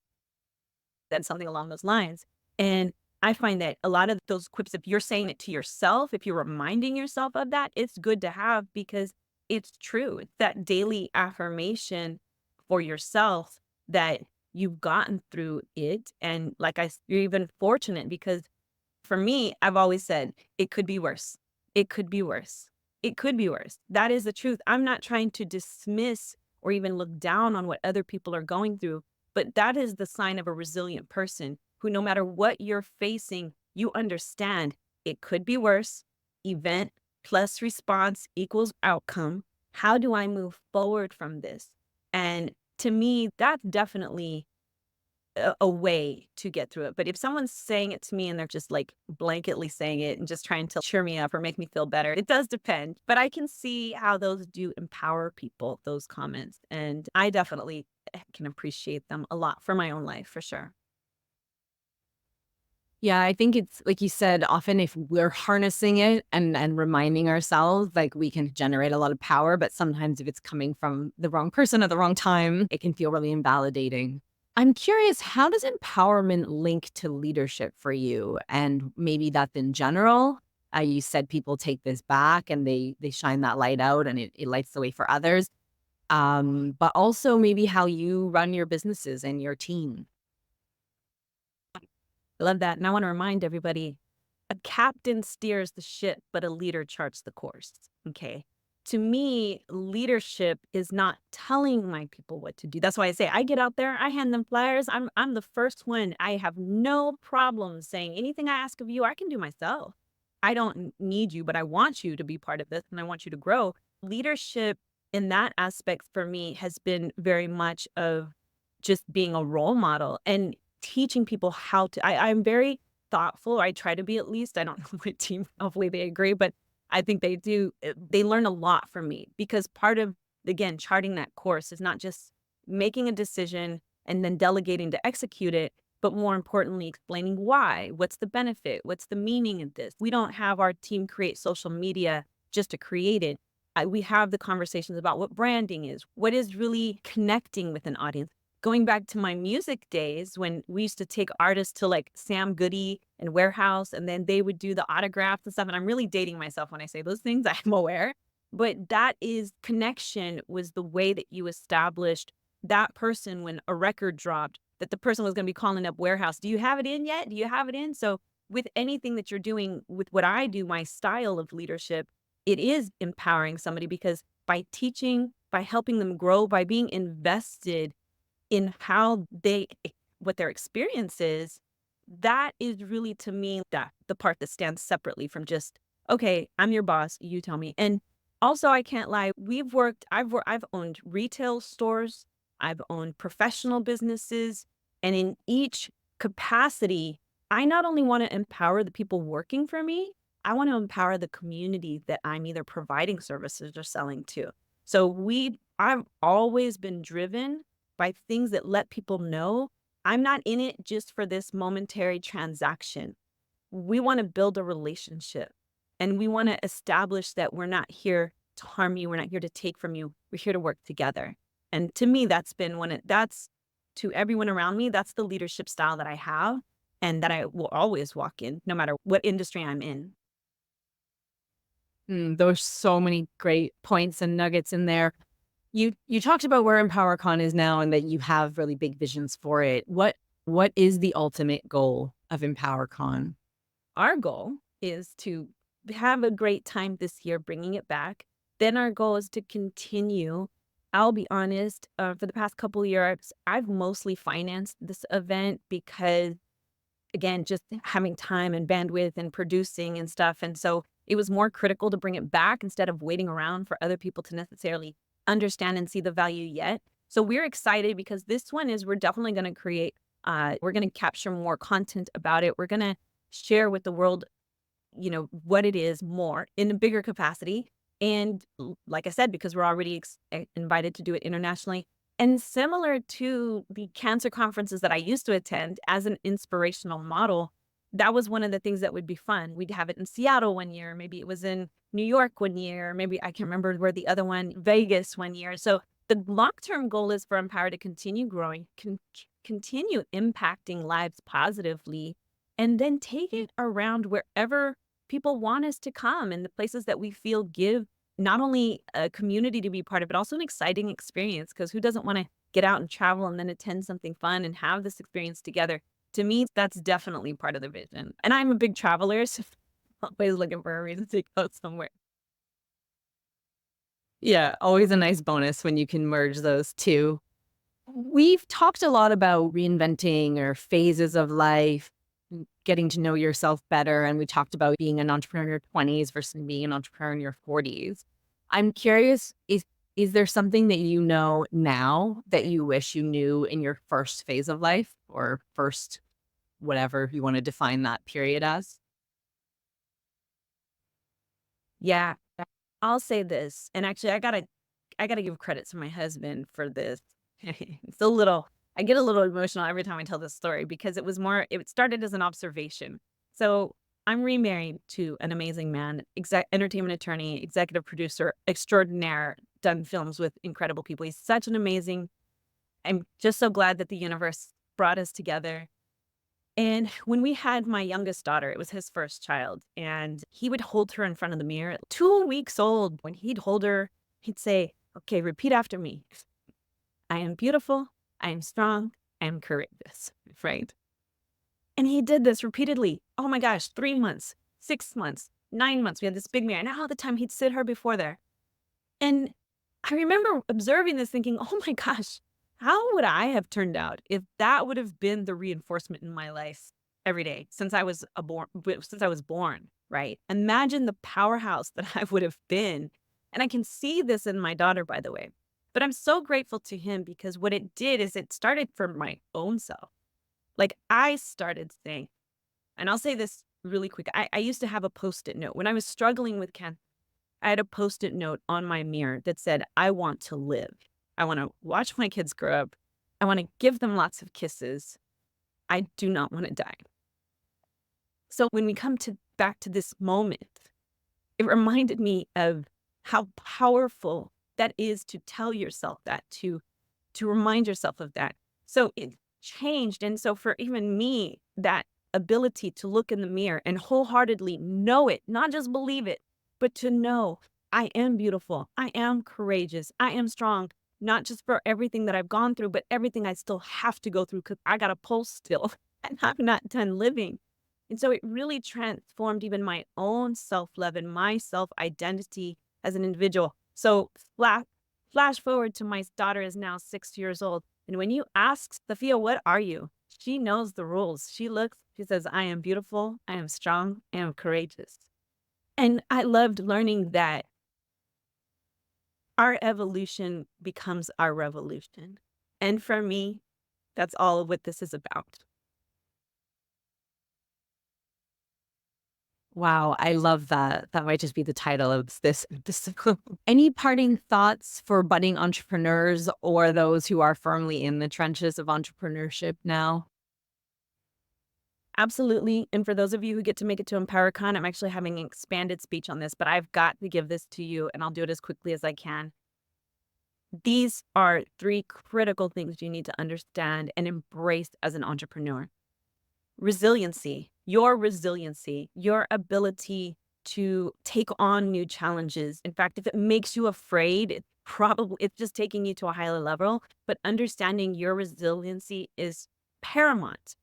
said something along those lines. And I find that a lot of those quips, if you're saying it to yourself, if you're reminding yourself of that, it's good to have because it's true. It's that daily affirmation for yourself that you've gotten through it. And you're even fortunate because for me, I've always said it could be worse. It could be worse. It could be worse. That is the truth. I'm not trying to dismiss or even look down on what other people are going through. But that is the sign of a resilient person who, no matter what you're facing, you understand it could be worse. Event plus response equals outcome. How do I move forward from this? And to me, that's definitely a way to get through it. But if someone's saying it to me and they're just like blanketly saying it and just trying to cheer me up or make me feel better, it does depend. But I can see how those do empower people, those comments. And I definitely can appreciate them a lot for my own life, for sure.
Yeah, I think it's like you said, often if we're harnessing it and reminding ourselves, like we can generate a lot of power, but sometimes if it's coming from the wrong person at the wrong time, it can feel really invalidating. I'm curious, how does empowerment link to leadership for you? And maybe that's in general. You said people take this back and they shine that light out and it lights the way for others. But also maybe how you run your businesses and your team.
I love that. And I want to remind everybody, a captain steers the ship, but a leader charts the course. Okay. To me, leadership is not telling my people what to do. That's why I say I get out there, I hand them flyers. I'm the first one. I have no problem saying anything I ask of you, I can do myself. I don't need you, but I want you to be part of this and I want you to grow. Leadership in that aspect for me has been very much of just being a role model and teaching people how to. I'm very thoughtful. I try to be, at least. I don't know my team, hopefully they agree, but I think they do. They learn a lot from me because part of, again, charting that course is not just making a decision and then delegating to execute it, but more importantly, explaining why. What's the benefit? What's the meaning of this? We don't have our team create social media just to create it. We have the conversations about what branding is, what is really connecting with an audience. Going back to my music days when we used to take artists to like Sam Goody and Warehouse, and then they would do the autographs and stuff. And I'm really dating myself when I say those things, I'm aware. But that is connection was the way that you established that person when a record dropped, that the person was going to be calling up Warehouse. Do you have it in yet? Do you have it in? So with anything that you're doing with what I do, my style of leadership, it is empowering somebody because by teaching, by helping them grow, by being invested in how they what their experience is, that is really to me that the part that stands separately from just, okay, I'm your boss, you tell me. And also I can't lie, I've owned retail stores, I've owned professional businesses, and in each capacity, I not only want to empower the people working for me, I want to empower the community that I'm either providing services or selling to. So I've always been driven by things that let people know I'm not in it just for this momentary transaction. We want to build a relationship and we want to establish that we're not here to harm you. We're not here to take from you. We're here to work together. And to me, that's been that's to everyone around me, that's the leadership style that I have and that I will always walk in, no matter what industry I'm in.
There's so many great points and nuggets in there. You talked about where EmpowerCon is now and that you have really big visions for it. What is the ultimate goal of EmpowerCon?
Our goal is to have a great time this year, bringing it back. Then our goal is to continue. I'll be honest, for the past couple of years, I've mostly financed this event because, again, just having time and bandwidth and producing and stuff. And so it was more critical to bring it back instead of waiting around for other people to necessarily understand and see the value yet. So we're excited because this one is, we're definitely going to create, we're going to capture more content about it. We're going to share with the world, what it is more in a bigger capacity. And like I said, because we're already invited to do it internationally, and similar to the cancer conferences that I used to attend as an inspirational model, that was one of the things that would be fun. We'd have it in Seattle one year, maybe it was in New York one year, maybe I can't remember where the other one, Vegas one year. So the long-term goal is for Empower to continue growing, continue impacting lives positively, and then take it around wherever people want us to come and the places that we feel give not only a community to be part of, but also an exciting experience. Because who doesn't want to get out and travel and then attend something fun and have this experience together? To me, that's definitely part of the vision. And I'm a big traveler, so always looking for a reason to go somewhere.
Yeah, always a nice bonus when you can merge those two. We've talked a lot about reinventing or phases of life, getting to know yourself better. And we talked about being an entrepreneur in your 20s versus being an entrepreneur in your 40s. I'm curious, is there something that you know now that you wish you knew in your first phase of life or first, whatever you want to define that period as?
Yeah, I'll say this, and actually, I gotta give credit to my husband for this. It's a little I get a little emotional every time I tell this story because it started as an observation. So, I'm remarried to an amazing man, entertainment attorney, executive producer extraordinaire, done films with incredible people. He's such an amazing I'm just so glad that the universe brought us together. And when we had my youngest daughter, it was his first child, and he would hold her in front of the mirror. 2 weeks old, when he'd hold her, he'd say, "Okay, repeat after me. I am beautiful, I am strong, I am courageous." Right? And he did this repeatedly. Oh my gosh, 3 months, 6 months, 9 months. We had this big mirror. And all the time he'd sit her before there. And I remember observing this thinking, oh my gosh, how would I have turned out if that would have been the reinforcement in my life every day since I was born, right? Imagine the powerhouse that I would have been. And I can see this in my daughter, by the way. But I'm so grateful to him because what it did is it started from my own self. Like I started saying, and I'll say this really quick. I used to have a post-it note when I was struggling with cancer. I had a post-it note on my mirror that said, I want to live. I want to watch my kids grow up. I want to give them lots of kisses. I do not want to die. So when we come to back to this moment, it reminded me of how powerful that is to tell yourself that, to remind yourself of that. So it changed. And so for even me, that ability to look in the mirror and wholeheartedly know it, not just believe it, but to know I am beautiful, I am courageous, I am strong, not just for everything that I've gone through, but everything I still have to go through because I got a pulse still and I'm not done living. And so it really transformed even my own self love and my self identity as an individual. So flash forward to my daughter is now 6 years old. And when you ask Sophia, what are you? She knows the rules. She says, I am beautiful, I am strong, I am courageous. And I loved learning that our evolution becomes our revolution. And for me, that's all of what this is about.
Wow, I love that. That might just be the title of this. Any parting thoughts for budding entrepreneurs or those who are firmly in the trenches of entrepreneurship now?
Absolutely. And for those of you who get to make it to EmpowerCon, I'm actually having an expanded speech on this, but I've got to give this to you and I'll do it as quickly as I can. These are three critical things you need to understand and embrace as an entrepreneur. Resiliency, your ability to take on new challenges. In fact, if it makes you afraid, it's just taking you to a higher level, but understanding your resiliency is paramount.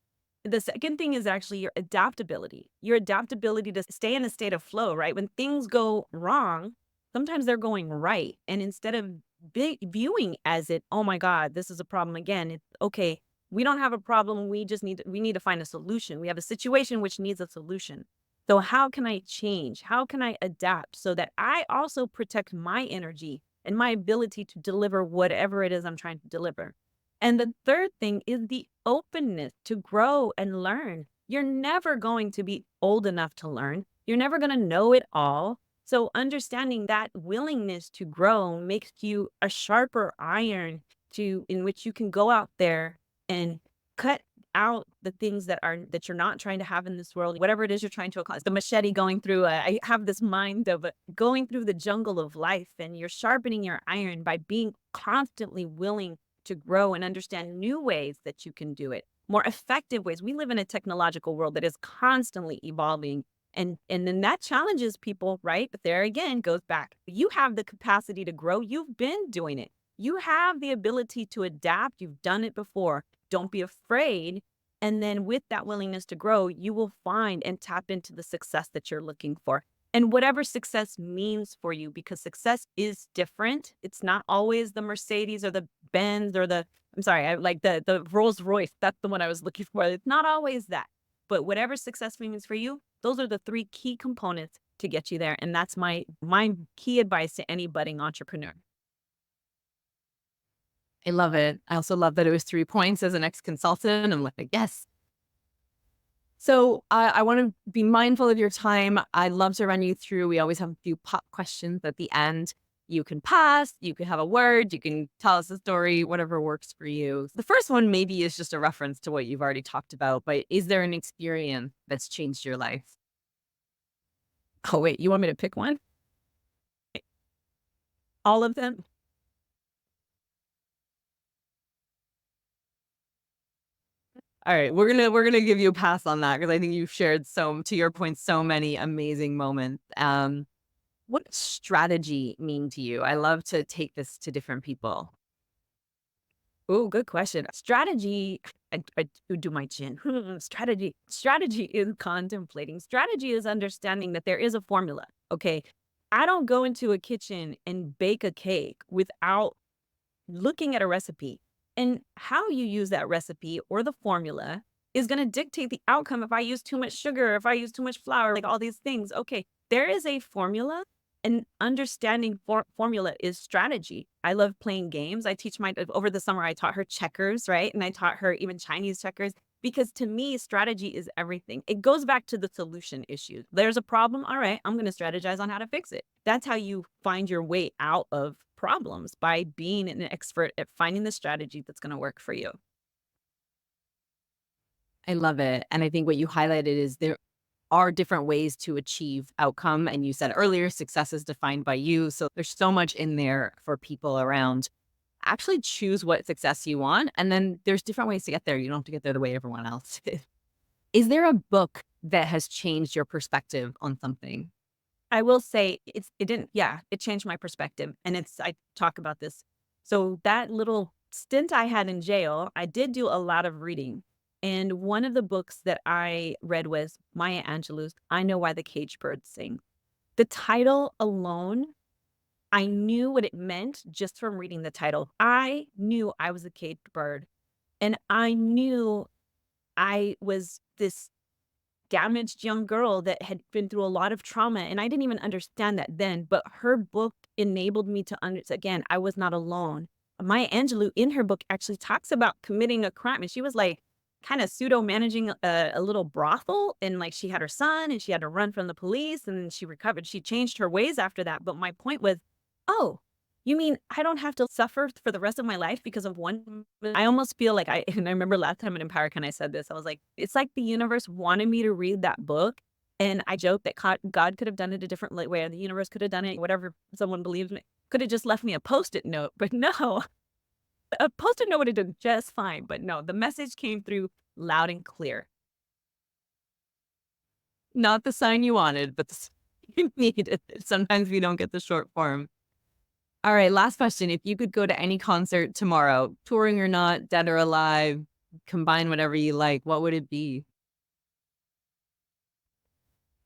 The second thing is actually your adaptability to stay in a state of flow, right? When things go wrong, sometimes they're going right. And instead of viewing as it, oh my God, this is a problem again, it's okay. We don't have a problem. We need to find a solution. We have a situation which needs a solution. So how can I change? How can I adapt so that I also protect my energy and my ability to deliver whatever it is I'm trying to deliver? And the third thing is the openness to grow and learn. You're never going to be old enough to learn. You're never going to know it all. So understanding that willingness to grow makes you a sharper iron in which you can go out there and cut out the things that you're not trying to have in this world, whatever it is you're trying to accomplish. The machete going through, I have this mind of going through the jungle of life, and you're sharpening your iron by being constantly willing to grow and understand new ways that you can do it, more effective ways. We live in a technological world that is constantly evolving. And then that challenges people, right? But there again goes back. You have the capacity to grow. You've been doing it. You have the ability to adapt. You've done it before. Don't be afraid. And then with that willingness to grow, you will find and tap into the success that you're looking for. And whatever success means for you, because success is different. It's not always the Mercedes or the Benz or the I'm sorry, I like the Rolls Royce. That's the one I was looking for. It's not always that, but whatever success means for you, those are the three key components to get you there. And that's my key advice to any budding entrepreneur.
I love it. I also love that it was 3 points as an ex-consultant. I'm like, yes. So I want to be mindful of your time. I'd love to run you through. We always have a few pop questions at the end. You can pass, you can have a word, you can tell us a story, whatever works for you. The first one maybe is just a reference to what you've already talked about, but is there an experience that's changed your life? Oh, wait, you want me to pick one?
All of them.
All right, we're gonna give you a pass on that because I think you've shared to your point, so many amazing moments. What does strategy mean to you? I love to take this to different people.
Oh, good question. Strategy, I do my chin. Strategy is contemplating. Strategy is understanding that there is a formula. Okay. I don't go into a kitchen and bake a cake without looking at a recipe. And how you use that recipe or the formula is going to dictate the outcome. If I use too much sugar, if I use too much flour, like all these things. Okay. There is a formula, and understanding formula is strategy. I love playing games. I teach over the summer, I taught her checkers, right? And I taught her even Chinese checkers because to me, strategy is everything. It goes back to the solution issue. There's a problem. All right, I'm going to strategize on how to fix it. That's how you find your way out of problems, by being an expert at finding the strategy that's going to work for you.
I love it. And I think what you highlighted is there are different ways to achieve outcome. And you said earlier, success is defined by you. So there's so much in there for people around. Actually choose what success you want. And then there's different ways to get there. You don't have to get there the way everyone else did. Is there a book that has changed your perspective on something?
I will say it changed my perspective. And I talk about this. So that little stint I had in jail, I did do a lot of reading. And one of the books that I read was Maya Angelou's I Know Why the Caged Bird Sing. The title alone, I knew what it meant just from reading the title. I knew I was a caged bird, and I knew I was this damaged young girl that had been through a lot of trauma, and I didn't even understand that then, but her book enabled me to understand, again, I was not alone. Maya Angelou in her book actually talks about committing a crime, and she was like kind of pseudo managing a little brothel, and like she had her son and she had to run from the police, and then she recovered. She changed her ways after that. But my point was, oh, you mean I don't have to suffer for the rest of my life because of one? I almost feel like and I remember last time in EmpowerCon I said this, I was like, it's like the universe wanted me to read that book. And I joked that God could have done it a different way, or the universe could have done it, whatever someone believes me, could have just left me a Post-it note. But no, a Post-it note would have done just fine. But no, the message came through loud and clear.
Not the sign you wanted, but the sign you needed. Sometimes we don't get the short form. All right, last question. If you could go to any concert tomorrow, touring or not, dead or alive, combine whatever you like, what would it be?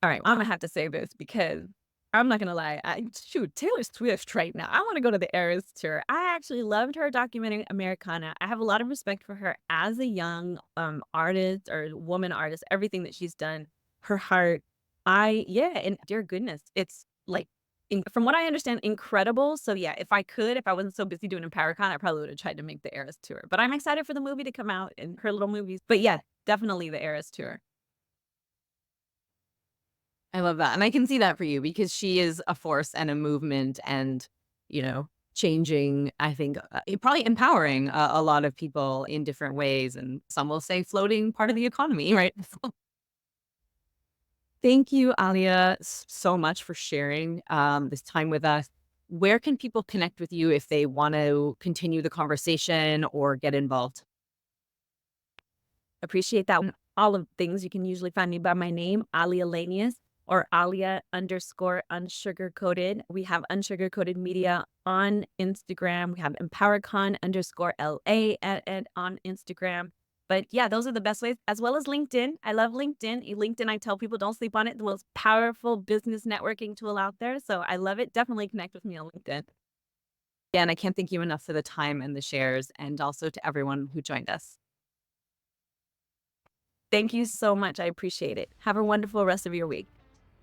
All right, I'm gonna have to say this because I'm not gonna lie. Taylor Swift right now. I want to go to the Eras tour. I actually loved her documentary Americana. I have a lot of respect for her as a young artist or woman artist. Everything that she's done, her heart. And dear goodness, it's like from what I understand, incredible. So yeah, if I wasn't so busy doing EmpowerCon, I probably would have tried to make the Eras tour. But I'm excited for the movie to come out and her little movies. But yeah, definitely the Eras tour.
I love that. And I can see that for you because she is a force and a movement and, changing, I think, probably empowering a lot of people in different ways. And some will say floating part of the economy, right? Thank you, Aalia, so much for sharing this time with us. Where can people connect with you if they want to continue the conversation or get involved?
Appreciate that. All of things, you can usually find me by my name, Aalia Lanius, or Aalia_unsugarcoated. We have Unsugarcoated Media on Instagram. We have EmpowerCon_LA on Instagram. But yeah, those are the best ways, as well as LinkedIn. I love LinkedIn. LinkedIn, I tell people, don't sleep on it. The most powerful business networking tool out there. So I love it. Definitely connect with me on LinkedIn. Again, I can't thank you enough for the time and the shares, and also to everyone who joined us. Thank you so much. I appreciate it. Have a wonderful rest of your week.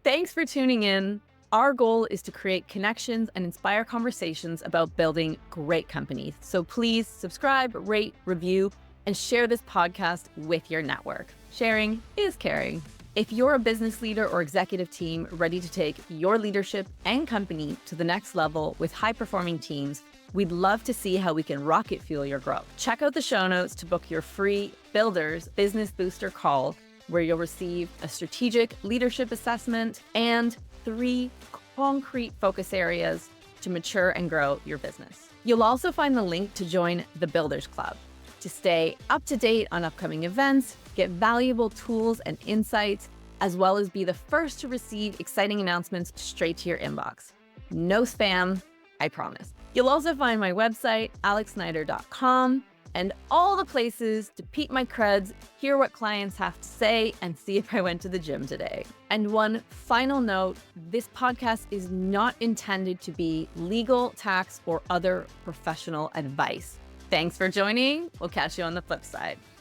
Thanks for tuning in. Our goal is to create connections and inspire conversations about building great companies. So please subscribe, rate, review, and share this podcast with your network. Sharing is caring. If you're a business leader or executive team ready to take your leadership and company to the next level with high-performing teams, we'd love to see how we can rocket fuel your growth. Check out the show notes to book your free Builders Business Booster call, where you'll receive a strategic leadership assessment and 3 concrete focus areas to mature and grow your business. You'll also find the link to join the Builders Club to stay up to date on upcoming events, get valuable tools and insights, as well as be the first to receive exciting announcements straight to your inbox. No spam, I promise. You'll also find my website, alexsnyder.com, and all the places to peep my creds, hear what clients have to say, and see if I went to the gym today. And one final note, this podcast is not intended to be legal, tax, or other professional advice. Thanks for joining. We'll catch you on the flip side.